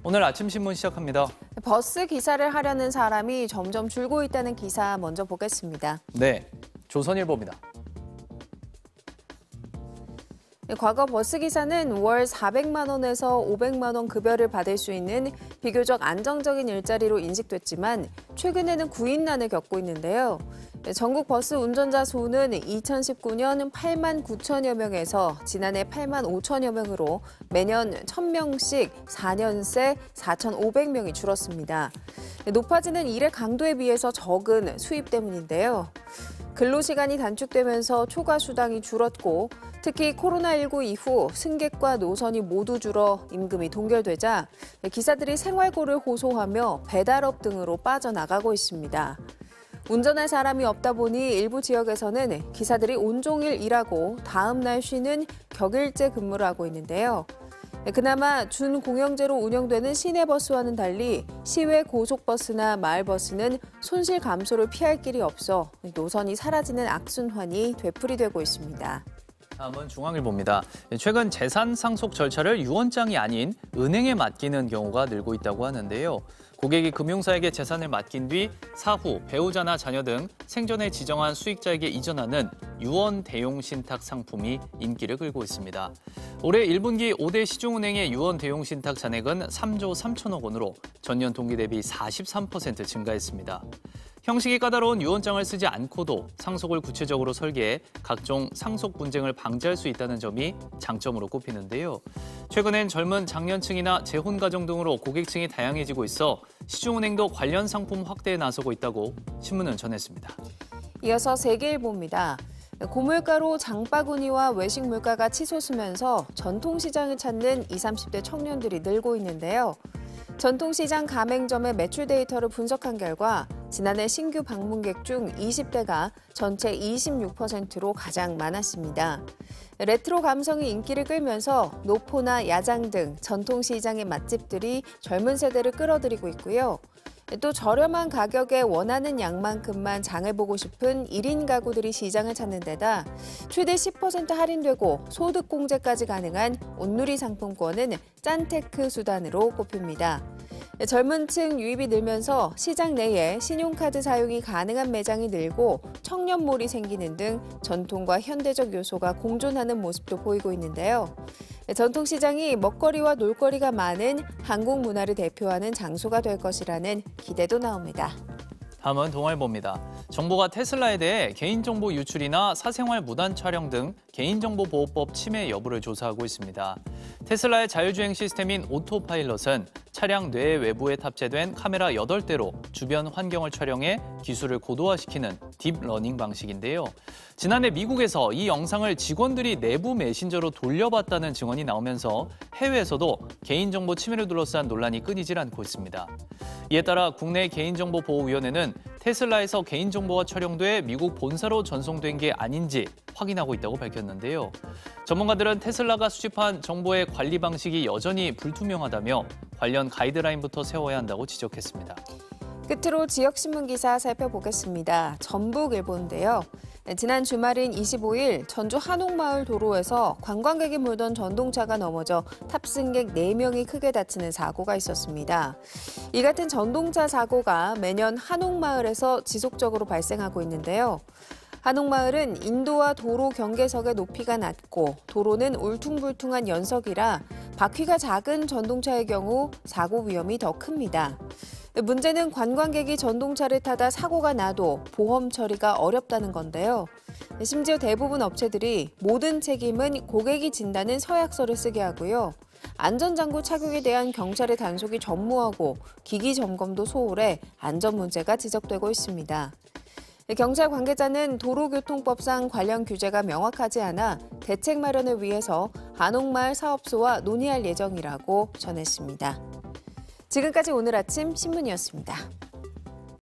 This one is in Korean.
오늘 아침 신문 시작합니다. 버스 기사를 하려는 사람이 점점 줄고 있다는 기사 먼저 보겠습니다. 네, 조선일보입니다. 과거 버스 기사는 월 400만 원에서 500만 원 급여를 받을 수 있는 비교적 안정적인 일자리로 인식됐지만 최근에는 구인난을 겪고 있는데요. 전국 버스 운전자 수는 2019년 8만 9천여 명에서 지난해 8만 5천여 명으로 매년 1,000명씩 4년 새 4,500명이 줄었습니다. 높아지는 일의 강도에 비해서 적은 수입 때문인데요. 근로시간이 단축되면서 초과 수당이 줄었고 특히 코로나19 이후 승객과 노선이 모두 줄어 임금이 동결되자 기사들이 생활고를 호소하며 배달업 등으로 빠져나가고 있습니다. 운전할 사람이 없다 보니 일부 지역에서는 기사들이 온종일 일하고 다음 날 쉬는 격일제 근무를 하고 있는데요. 그나마 준공영제로 운영되는 시내버스와는 달리 시외 고속버스나 마을버스는 손실 감소를 피할 길이 없어 노선이 사라지는 악순환이 되풀이되고 있습니다. 다음은 중앙일보입니다. 최근 재산 상속 절차를 유언장이 아닌 은행에 맡기는 경우가 늘고 있다고 하는데요. 고객이 금융사에게 재산을 맡긴 뒤 사후 배우자나 자녀 등 생전에 지정한 수익자에게 이전하는 유언 대용 신탁 상품이 인기를 끌고 있습니다. 올해 1분기 5대 시중은행의 유언 대용 신탁 잔액은 3조 3천억 원으로 전년 동기 대비 43% 증가했습니다. 형식이 까다로운 유언장을 쓰지 않고도 상속을 구체적으로 설계해 각종 상속 분쟁을 방지할 수 있다는 점이 장점으로 꼽히는데요. 최근엔 젊은 장년층이나 재혼 가정 등으로 고객층이 다양해지고 있어 시중은행도 관련 상품 확대에 나서고 있다고 신문은 전했습니다. 이어서 세계일보입니다. 고물가로 장바구니와 외식 물가가 치솟으면서 전통시장을 찾는 20, 30대 청년들이 늘고 있는데요. 전통시장 가맹점의 매출 데이터를 분석한 결과 지난해 신규 방문객 중 20대가 전체 26%로 가장 많았습니다. 레트로 감성이 인기를 끌면서 노포나 야장 등 전통시장의 맛집들이 젊은 세대를 끌어들이고 있고요. 또 저렴한 가격에 원하는 양만큼만 장을 보고 싶은 1인 가구들이 시장을 찾는 데다 최대 10% 할인되고 소득공제까지 가능한 온누리 상품권은 짠테크 수단으로 꼽힙니다. 젊은 층 유입이 늘면서 시장 내에 신용카드 사용이 가능한 매장이 늘고 청년몰이 생기는 등 전통과 현대적 요소가 공존하는 모습도 보이고 있는데요. 전통시장이 먹거리와 놀거리가 많은 한국 문화를 대표하는 장소가 될 것이라는 기대도 나옵니다. 다음은 동아일보입니다. 정부가 테슬라에 대해 개인정보 유출이나 사생활 무단 촬영 등 개인정보보호법 침해 여부를 조사하고 있습니다. 테슬라의 자율주행 시스템인 오토파일럿은 차량 뇌 외부에 탑재된 카메라 8대로 주변 환경을 촬영해 기술을 고도화시키는 딥러닝 방식인데요. 지난해 미국에서 이 영상을 직원들이 내부 메신저로 돌려봤다는 증언이 나오면서 해외에서도 개인정보 침해를 둘러싼 논란이 끊이질 않고 있습니다. 이에 따라 국내 개인정보보호위원회는 테슬라에서 개인정보가 촬영돼 미국 본사로 전송된 게 아닌지 확인하고 있다고 밝혔는데요. 전문가들은 테슬라가 수집한 정보의 관리 방식이 여전히 불투명하다며 관련 가이드라인부터 세워야 한다고 지적했습니다. 끝으로 지역신문 기사 살펴보겠습니다. 전북일보인데요. 지난 주말인 25일 전주 한옥마을 도로에서 관광객이 몰던 전동차가 넘어져 탑승객 4명이 크게 다치는 사고가 있었습니다. 이 같은 전동차 사고가 매년 한옥마을에서 지속적으로 발생하고 있는데요. 한옥마을은 인도와 도로 경계석의 높이가 낮고 도로는 울퉁불퉁한 연석이라 바퀴가 작은 전동차의 경우 사고 위험이 더 큽니다. 문제는 관광객이 전동차를 타다 사고가 나도 보험 처리가 어렵다는 건데요. 심지어 대부분 업체들이 모든 책임은 고객이 진다는 서약서를 쓰게 하고요. 안전장구 착용에 대한 경찰의 단속이 전무하고 기기 점검도 소홀해 안전 문제가 지적되고 있습니다. 경찰 관계자는 도로교통법상 관련 규제가 명확하지 않아 대책 마련을 위해서 한옥마을 사업소와 논의할 예정이라고 전했습니다. 지금까지 오늘 아침 신문이었습니다.